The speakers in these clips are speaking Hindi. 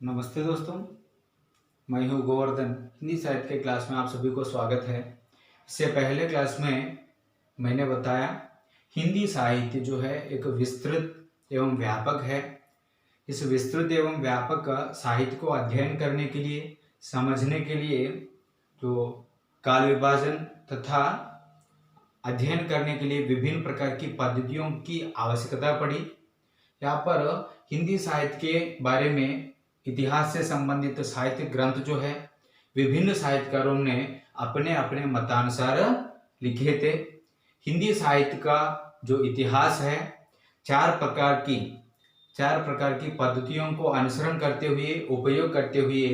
नमस्ते दोस्तों, मैं हूँ गोवर्धन। हिंदी साहित्य के क्लास में आप सभी को स्वागत है। इससे पहले क्लास में मैंने बताया हिंदी साहित्य जो है एक विस्तृत एवं व्यापक है। इस विस्तृत एवं व्यापक साहित्य को अध्ययन करने के लिए, समझने के लिए जो काल विभाजन तथा अध्ययन करने के लिए विभिन्न प्रकार की पद्धतियों की आवश्यकता पड़ी। यहाँ पर हिंदी साहित्य के बारे में इतिहास से संबंधित साहित्य ग्रंथ जो है विभिन्न साहित्यकारों ने अपने अपने मतानुसार लिखे थे। हिंदी साहित्य का जो इतिहास है चार प्रकार की पद्धतियों को अनुसरण करते हुए, उपयोग करते हुए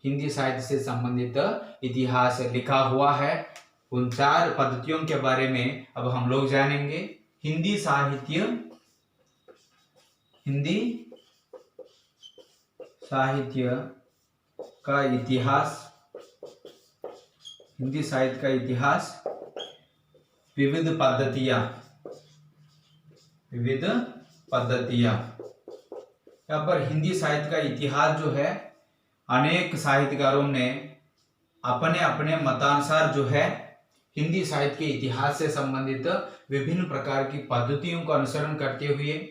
हिंदी साहित्य से संबंधित इतिहास लिखा हुआ है। उन चार पद्धतियों के बारे में अब हम लोग जानेंगे। हिंदी साहित्य का इतिहास, हिंदी साहित्य का इतिहास, विविध पद्धतियां। यहाँ पर हिंदी साहित्य का इतिहास जो है अनेक साहित्यकारों ने अपने अपने मतानुसार जो है हिंदी साहित्य के इतिहास से संबंधित विभिन्न प्रकार की पद्धतियों का अनुसरण करते हुए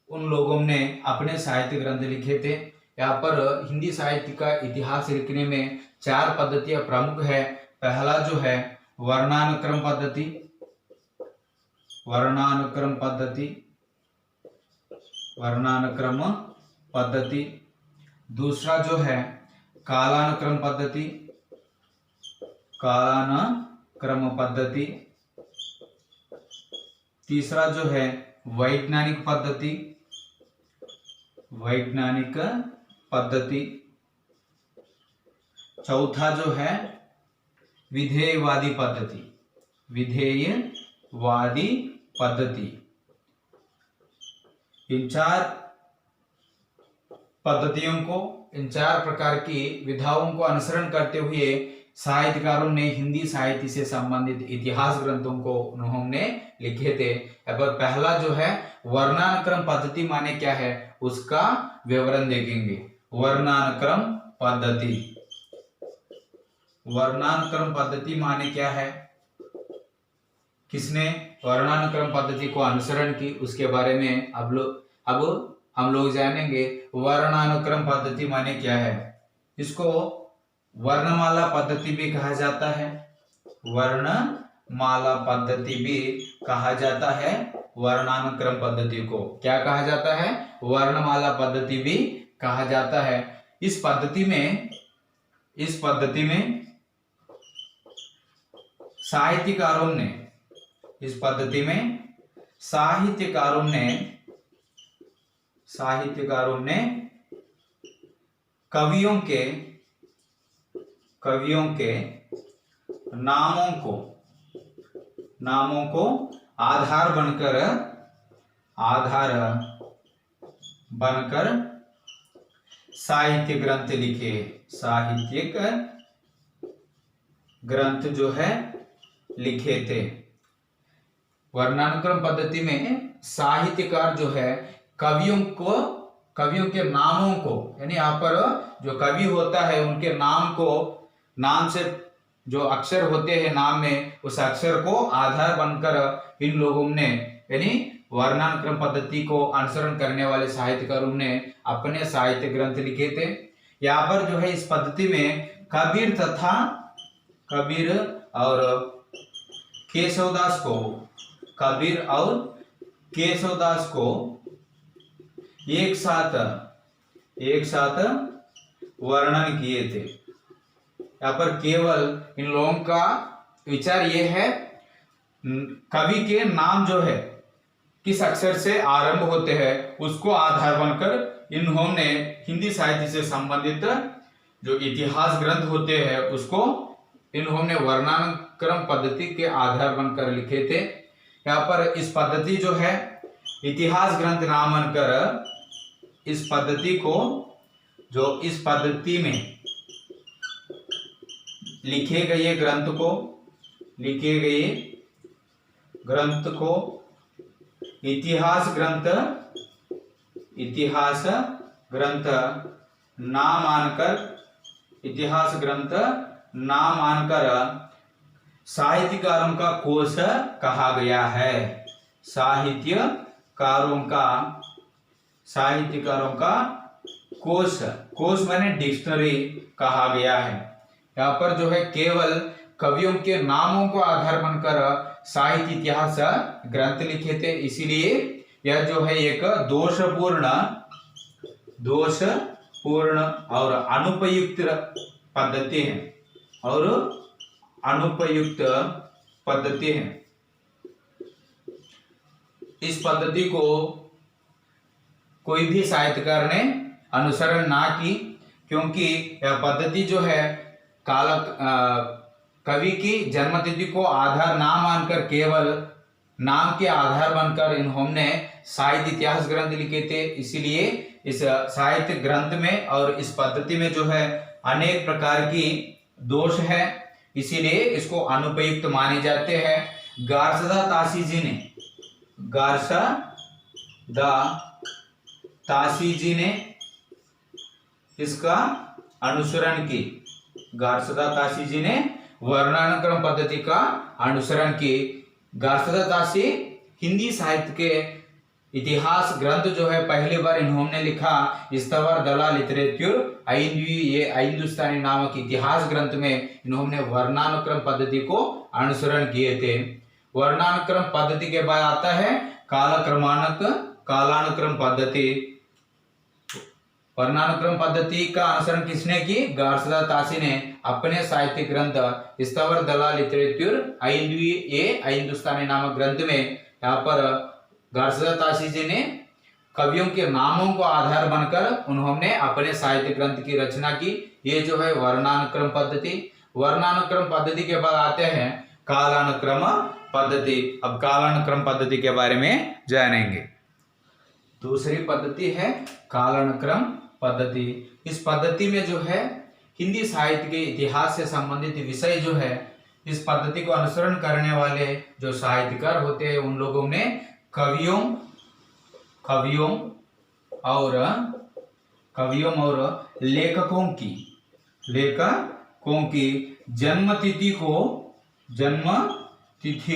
उन लोगों ने अपने साहित्य ग्रंथ लिखे थे। यहाँ पर हिंदी साहित्य का इतिहास लिखने में चार पद्धतियां प्रमुख है। पहला जो है वर्णानुक्रम पद्धति। दूसरा जो है कालानुक्रम पद्धति। तीसरा जो है वैज्ञानिक पद्धति। चौथा जो है विधेयवादी पद्धति। इन चार पद्धतियों को, इन चार प्रकार की विधाओं को अनुसरण करते हुए साहित्यकारों ने हिंदी साहित्य से संबंधित इतिहास ग्रंथों को उन्होंने लिखे थे। अब पहला जो है वर्णानुक्रम पद्धति माने क्या है उसका विवरण देखेंगे। वर्णानुक्रम पद्धति माने क्या है, किसने वर्णानुक्रम पद्धति को अनुसरण की, उसके बारे में अब हम लोग जानेंगे। वर्णानुक्रम पद्धति माने क्या है। इसको वर्णमाला पद्धति भी कहा जाता है। वर्णमाला पद्धति भी कहा जाता है। वर्णानुक्रम पद्धति को क्या कहा जाता है? वर्णमाला पद्धति भी कहा जाता है। इस पद्धति में साहित्यकारों ने कवियों के नामों को आधार बनकर साहित्य ग्रंथ लिखे। साहित्यिक ग्रंथ जो है लिखे थे। वर्णानुक्रम पद्धति में साहित्यकार जो है कवियों के नामों को, यानी यहाँ पर जो कवि होता है उनके नाम से जो अक्षर होते हैं नाम में, उस अक्षर को आधार बनकर इन लोगों ने, यानी वर्णानुक्रम पद्धति को अनुसरण करने वाले साहित्यकारों ने अपने साहित्य ग्रंथ लिखे थे। यहाँ पर जो है इस पद्धति में कबीर और केशवदास को एक साथ वर्णन किए थे। यहाँ पर केवल इन लोगों का विचार ये है, कवि के नाम जो है किस अक्षर से आरंभ होते हैं उसको आधार बनकर इन्होंने हिंदी साहित्य से संबंधित जो इतिहास ग्रंथ होते हैं उसको इन्होंने वर्णानुक्रम पद्धति के आधार बनकर लिखे थे। यहाँ पर इस पद्धति जो है इतिहास ग्रंथ नामन कर इस पद्धति को, जो इस पद्धति में लिखे गए ग्रंथ को इतिहास ग्रंथ ना मानकर, इतिहास ग्रंथ ना मानकर साहित्यकारों का कोश कहा गया है। साहित्यकारों का कोश, कोश माने डिक्शनरी कहा गया है। यहाँ पर जो है केवल कवियों के नामों को आधार बनकर साहित्य इतिहास ग्रंथ लिखे थे, इसीलिए यह जो है एक दोषपूर्ण और अनुपयुक्त पद्धति है, और अनुपयुक्त पद्धति है। इस पद्धति को कोई भी साहित्यकार ने अनुसरण ना की, क्योंकि यह पद्धति जो है कवि की जन्मतिथि को आधार ना मानकर केवल नाम के आधार बनकर इन्होंने साहित्य इतिहास ग्रंथ लिखे थे। इसीलिए इस साहित्य ग्रंथ में और इस पद्धति में जो है अनेक प्रकार की दोष है, इसीलिए इसको अनुपयुक्त माने जाते हैं। गार्सदा तासी ने इसका अनुसरण की। गार्सदा तासी जी ने वर्णानुक्रम पद्धति का अनुसरण की। गार्सदा तासी हिंदी साहित्य के इतिहास ग्रंथ जो है पहली बार इन्होंने लिखा इस्तवर दला लिटरेचर हिंदुस्तानी नामक इतिहास ग्रंथ में इन्होंने वर्णानुक्रम पद्धति को अनुसरण किए थे। वर्णानुक्रम पद्धति के बाद आता है कालानुक्रम पद्धति। वर्णानुक्रम पद्धति का अनुसरण किसने की? गार्सदा तासी ने अपने साहित्य ग्रंथ इस्तवर दला लिटरेचर हिंदुस्तानी नामक ग्रंथ में। यहाँ पर गार्सदा तासी जी ने कवियों के नामों को आधार बनकर उन्होंने अपने साहित्य ग्रंथ की रचना की। ये जो है वर्णानुक्रम पद्धति। वर्णानुक्रम पद्धति के बाद आते हैं कालानुक्रम पद्धति। अब कालानुक्रम पद्धति के बारे में जानेंगे। दूसरी पद्धति है कालानुक्रम पद्धति। इस पद्धति में जो है हिंदी साहित्य के इतिहास से संबंधित विषय जो है इस पद्धति को अनुसरण करने वाले जो साहित्यकार होते हैं उन लोगों ने कवियों और लेखकों की जन्म तिथि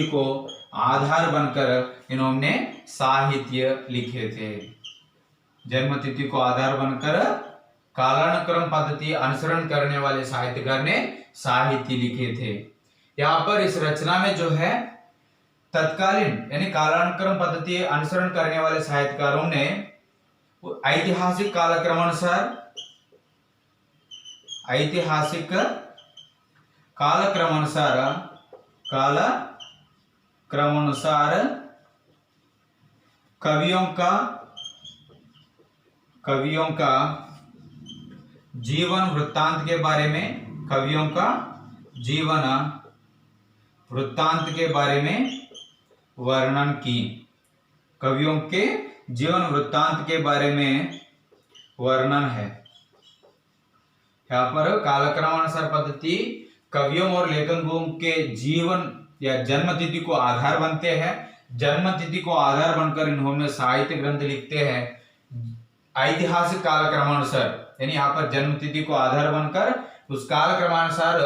को आधार बनकर इन्होंने साहित्य लिखे थे। जन्म तिथि को आधार बनकर कालानुक्रम पद्धति अनुसरण करने वाले साहित्यकार ने साहित्य लिखे थे। यहाँ पर इस रचना में जो है तत्कालीन यानी कालानुक्रम पद्धति अनुसरण करने वाले साहित्यकारों ने ऐतिहासिक कालक्रमानुसार कवियों का जीवन वृत्तांत के बारे में वर्णन की। कवियों के जीवन वृत्तांत के बारे में वर्णन है। यहाँ पर कालक्रमानुसार पद्धति कवियों और लेखकों के जीवन या जन्म तिथि को आधार बनते हैं। जन्म तिथि को आधार बनकर इन्होंने साहित्य ग्रंथ लिखते हैं। ऐतिहासिक कालक्रमानुसार यानी यहाँ पर जन्म तिथि को आधार बनकर उस कालक्रमानुसार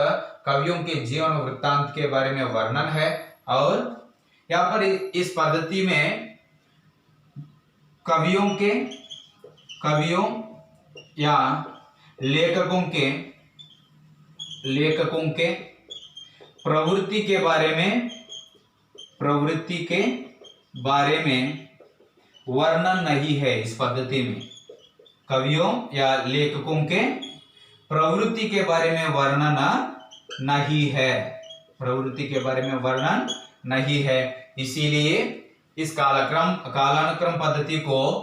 कवियों के जीवन वृत्तांत के बारे में वर्णन है। और यहाँ पर इस पद्धति में कवियों या लेखकों के प्रवृत्ति के बारे में वर्णन नहीं है। इस पद्धति में कवियों या लेखकों के प्रवृत्ति के बारे में वर्णन नहीं है। इसीलिए इस कालानुक्रम पद्धति को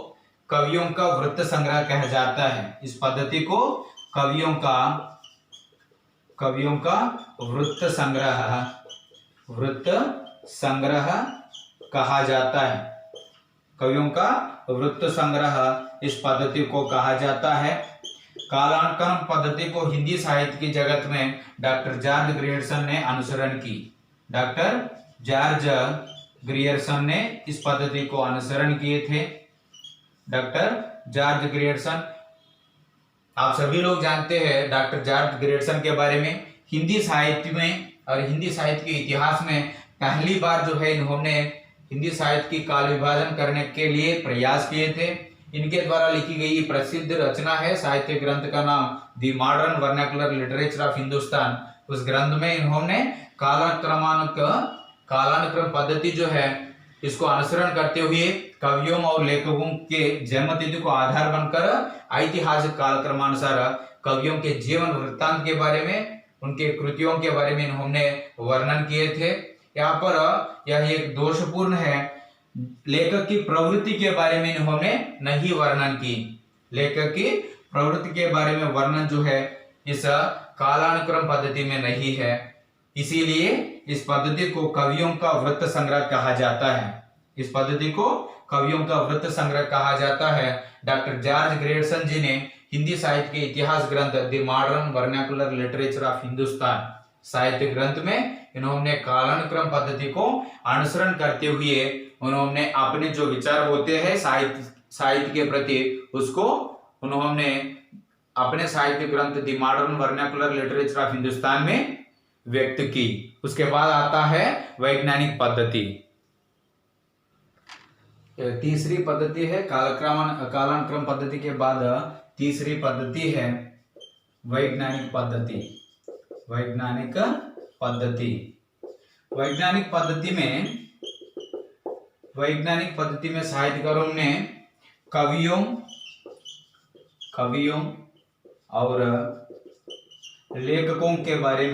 कवियों का वृत्त संग्रह कहा जाता है। इस पद्धति को कवियों का वृत्त संग्रह कहा जाता है। कवियों का वृत्त संग्रह इस पद्धति को कहा जाता है। कालानुक्रम पद्धति को हिंदी साहित्य की जगत में डॉक्टर जॉर्ज ग्रियर्सन ने अनुसरण की। डॉक्टर जॉर्ज ग्रियर्सन ने इस पद्धति को अनुसरण किए थे। डॉक्टर जॉर्ज ग्रियर्सन आप सभी लोग जानते हैं डॉक्टर जॉर्ज ग्रेडसन के बारे में। हिंदी साहित्य में और हिंदी साहित्य के इतिहास में पहली बार जो है इन्होंने हिंदी साहित्य की काल विभाजन करने के लिए प्रयास किए थे। इनके द्वारा लिखी गई प्रसिद्ध रचना है साहित्य ग्रंथ का नाम the modern vernacular literature of Hindustan. उस ग्रंथ में इन्होंने कालानुक्रम पद्धति जो है इसको अनुसरण करते हुए कवियों और लेखकों के जन्मतिथि को आधार बनकर ऐतिहासिक कालक्रमानुसार कवियों के जीवन वृत्तांत के बारे में, उनके कृतियों के बारे में इन्होंने वर्णन किए थे। यहाँ पर यह एक दोषपूर्ण है, लेखक की प्रवृत्ति के बारे में इन्होंने नहीं वर्णन की। लेखक की प्रवृत्ति के बारे में वर्णन जो है इस कालानुक्रम पद्धति में नहीं है, इसीलिए इस पद्धति को कवियों का वृत्त संग्रह कहा जाता है। इस पद्धति को कवियों का वृत्त संग्रह कहा जाता है। डॉक्टर जॉर्ज ग्रेडसन जी ने हिंदी साहित्य के इतिहास ग्रंथ the modern vernacular literature of Hindustan साहित्य ग्रंथ में इन्होंने कालानुक्रम पद्धति को अनुसरण करते हुए उन्होंने अपने जो विचार होते हैं साहित्य के प्रति उसको उन्होंने अपने साहित्य ग्रंथ the modern vernacular literature of Hindustan में व्यक्त की। उसके बाद आता है वैज्ञानिक पद्धति। तीसरी पद्धति है कालानुक्रम पद्धति के बाद तीसरी पद्धति है वैज्ञानिक पद्धति। वैज्ञानिक पद्धति में साहित्यकारों ने कवियों और लेखकों के बारे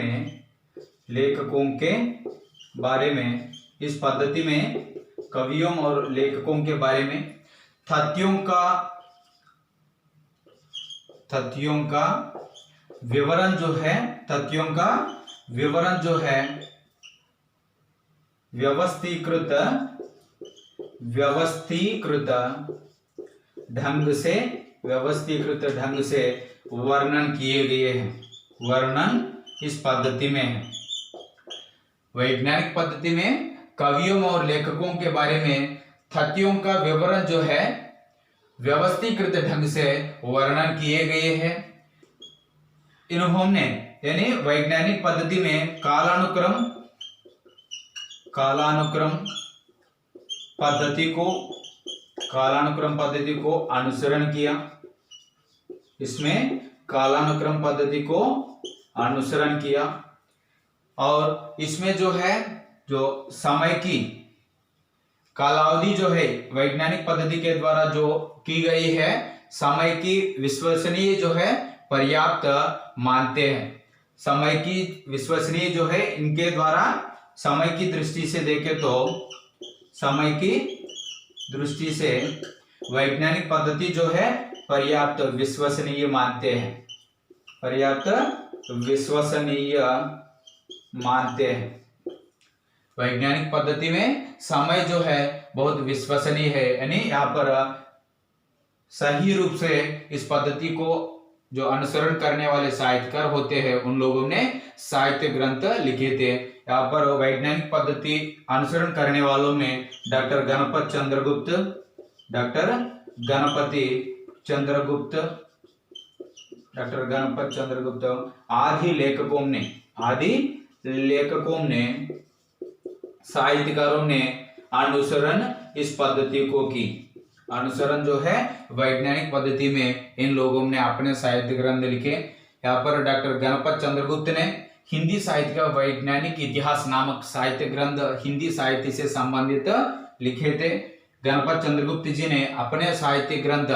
में इस पद्धति में कवियों और लेखकों के बारे में तथ्यों का विवरण जो है व्यवस्थीकृत ढंग से वर्णन किए गए हैं। वर्णन इस पद्धति में है। वैज्ञानिक पद्धति में कवियों और लेखकों के बारे में तथ्यों का विवरण जो है व्यवस्थीकृत ढंग से वर्णन किए गए हैं। इन्होंने यानी वैज्ञानिक पद्धति में कालानुक्रम पद्धति को अनुसरण किया। इसमें कालानुक्रम पद्धति को अनुसरण किया और इसमें जो है जो समय की कालावधि जो है वैज्ञानिक पद्धति के द्वारा जो की गई है समय की विश्वसनीय जो है पर्याप्त मानते हैं। समय की विश्वसनीय जो है इनके द्वारा समय की दृष्टि से देखें तो समय की दृष्टि से वैज्ञानिक पद्धति जो है पर्याप्त विश्वसनीय मानते हैं। पर्याप्त विश्वसनीय मानते हैं। वैज्ञानिक पद्धति में समय जो है बहुत विश्वसनीय है, यानी यहाँ पर सही रूप से इस पद्धति को जो अनुसरण करने वाले साहित्यकार होते हैं उन लोगों ने साहित्य ग्रंथ लिखे थे। यहाँ पर वैज्ञानिक पद्धति अनुसरण करने वालों में डॉक्टर गणपत चंद्रगुप्त आदि लेखकों ने साहित्यकारों ने अनुसरण इस पद्धति को की। अनुसरण जो है वैज्ञानिक पद्धति में इन लोगों ने अपने साहित्य ग्रंथ लिखे। यहाँ पर डॉक्टर गणपत चंद्रगुप्त ने हिंदी साहित्य का वैज्ञानिक इतिहास नामक साहित्य ग्रंथ हिंदी साहित्य से संबंधित लिखे थे। गणपत चंद्रगुप्त जी ने अपने साहित्य ग्रंथ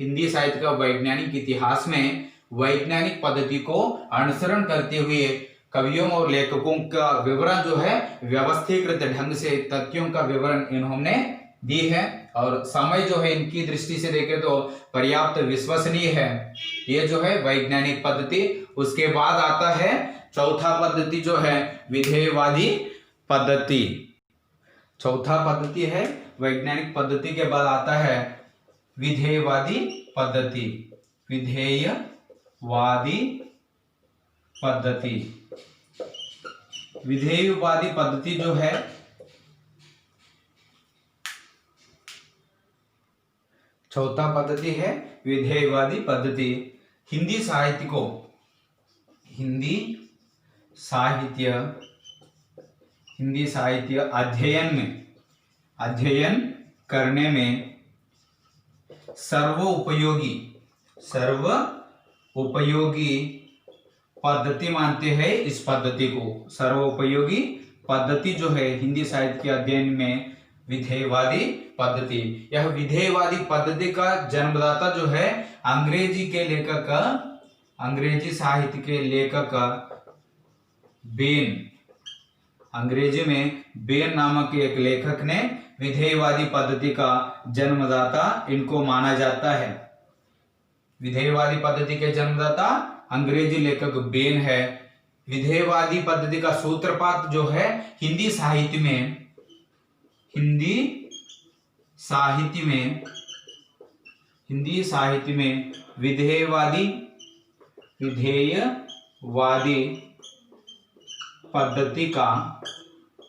हिंदी साहित्य का वैज्ञानिक इतिहास में वैज्ञानिक पद्धति को अनुसरण करते हुए कवियों और लेखकों का विवरण जो है व्यवस्थीकृत ढंग से तथ्यों का विवरण इन्होंने दी है और समय जो है इनकी दृष्टि से देखें तो पर्याप्त विश्वसनीय है। ये जो है वैज्ञानिक पद्धति। उसके बाद आता है चौथा पद्धति जो है विधेयवादी पद्धति। चौथा पद्धति है वैज्ञानिक पद्धति के बाद आता है विधेयवादी पद्धति। विधेयवादी पद्धति जो है चौथा पद्धति है विधेयवादी पद्धति। हिंदी साहित्य को हिंदी साहित्य अध्ययन करने में सर्वोपयोगी पद्धति मानते हैं। इस पद्धति को सर्वोपयोगी पद्धति जो है हिंदी साहित्य के अध्ययन में विधेयवादी पद्धति। यह विधेयवादी पद्धति का जन्मदाता जो है अंग्रेजी साहित्य के लेखक बेन, अंग्रेजी में बेन नामक एक लेखक ने विधेयवादी पद्धति का जन्मदाता इनको माना जाता है। विधेयवादी पद्धति के जन्मदाता अंग्रेजी लेखक बेन है। विधेयवादी पद्धति का सूत्रपात जो है हिंदी साहित्य में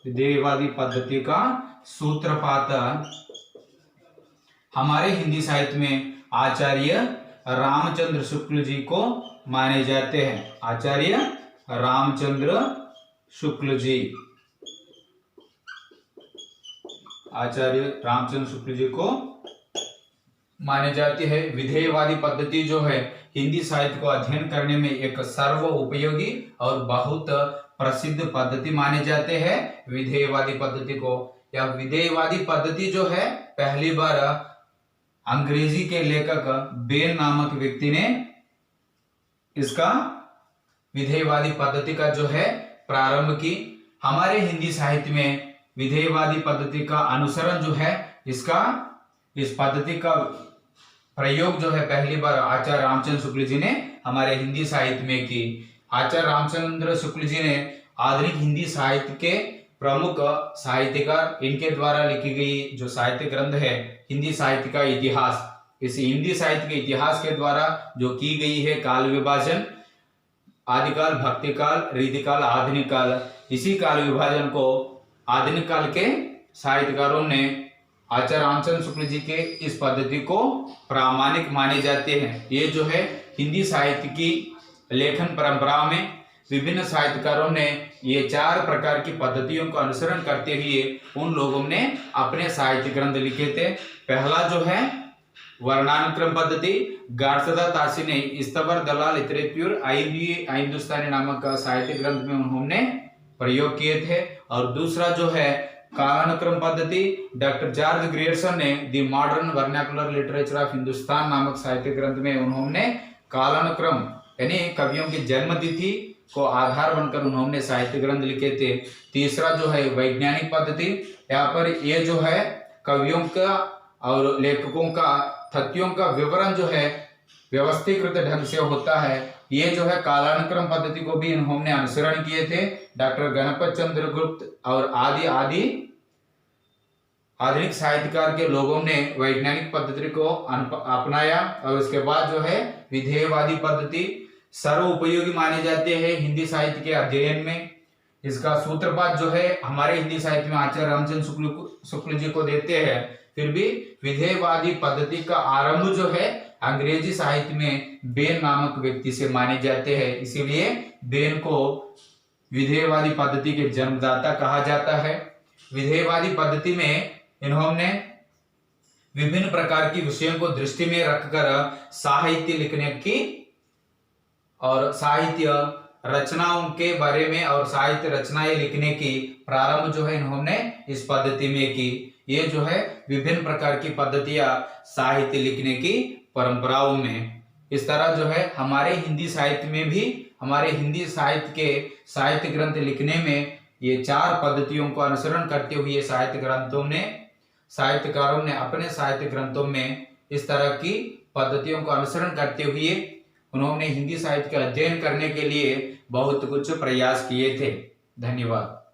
विधेयवादी पद्धति का सूत्रपात हमारे हिंदी साहित्य में आचार्य रामचंद्र शुक्ल जी को माने जाते हैं। आचार्य रामचंद्र शुक्ल जी को माने जाते हैं। विधेयवादी पद्धति जो है हिंदी साहित्य को अध्ययन करने में एक सर्वोपयोगी और बहुत प्रसिद्ध पद्धति माने जाते हैं। विधेयवादी पद्धति को, यह विधेयवादी पद्धति जो है पहली बार अंग्रेजी के लेखक बेन नामक व्यक्ति ने इसका विधेयवादी पद्धति का जो है प्रारंभ की। हमारे हिंदी साहित्य में विधेयवादी पद्धति का अनुसरण जो है इस पद्धति का प्रयोग जो है पहली बार आचार्य रामचंद्र शुक्ल जी ने हमारे हिंदी साहित्य में की। आचार्य रामचंद्र शुक्ल जी ने आधुनिक हिंदी साहित्य के प्रमुख साहित्यकार, इनके द्वारा लिखी गई जो साहित्य ग्रंथ है हिंदी साहित्य का इतिहास, इस हिंदी साहित्य के इतिहास के द्वारा जो की गई है काल विभाजन, आदिकाल, भक्तिकाल, रीतिकाल, आधुनिक काल, इसी काल विभाजन को आधुनिक काल के साहित्यकारों ने आचार्य रामचंद्र शुक्ल जी के इस पद्धति को प्रामाणिक माने जाते हैं। ये जो है हिंदी साहित्य की लेखन परंपरा में विभिन्न साहित्यकारों ने ये 4 प्रकार की पद्धतियों का अनुसरण करते हुए उन लोगों ने अपने साहित्य ग्रंथ लिखे थे। पहला जो है वर्णानुक्रम पद्धति, गार्सदा तासी ने इस्तबर दलाल लिटरेचर हिंदुस्तानी नामक साहित्य ग्रंथ में उन्होंने प्रयोग किए थे। और दूसरा जो है कालानुक्रम पद्धति, डॉक्टर जॉर्ज ग्रियर्सन ने the modern vernacular literature of Hindustan नामक साहित्य ग्रंथ में उन्होंने कालानुक्रम यानी कवियों की जन्म तिथि को आधार बनकर उन्होंने साहित्य ग्रंथ लिखे थे। तीसरा जो है वैज्ञानिक पद्धति, यहाँ पर ये जो है कवियों का और लेखकों का तथ्यों का विवरण जो है व्यवस्थित ढंग से होता है। ये जो है कालानुक्रम पद्धति को भी इन्होंने अनुसरण किए थे। डॉक्टर गणपत चंद्र गुप्त और आदि आधुनिक साहित्यकार के लोगों ने वैज्ञानिक पद्धति को अपनाया और उसके बाद जो है विधेयवादी पद्धति सर्वोपयोगी माने जाते हैं हिंदी साहित्य के अध्ययन में। इसका सूत्रपात जो है हमारे हिंदी साहित्य में आचार्य रामचंद्र शुक्ल जी को देते हैं। फिर भी विधेयवादी पद्धति का आरंभ जो है अंग्रेजी साहित्य में बेन नामक व्यक्ति से माने जाते हैं, इसीलिए बेन को विधेयवादी पद्धति के जन्मदाता कहा जाता है। विधेयवादी पद्धति में इन्होंने विभिन्न प्रकार की विषयों को दृष्टि में रखकर साहित्य लिखने की और साहित्य रचनाओं के बारे में और साहित्य रचनाएं लिखने की प्रारंभ जो है इन्होंने इस पद्धति में की। ये जो है विभिन्न प्रकार की पद्धतियां साहित्य लिखने की परंपराओं में। इस तरह जो है हमारे हिंदी साहित्य में भी हमारे हिंदी साहित्य के साहित्य ग्रंथ लिखने में ये 4 पद्धतियों को अनुसरण करते हुए साहित्यकारों ने अपने साहित्य ग्रंथों में इस तरह की पद्धतियों को अनुसरण करते हुए उन्होंने हिंदी साहित्य का अध्ययन करने के लिए बहुत कुछ प्रयास किए थे। धन्यवाद।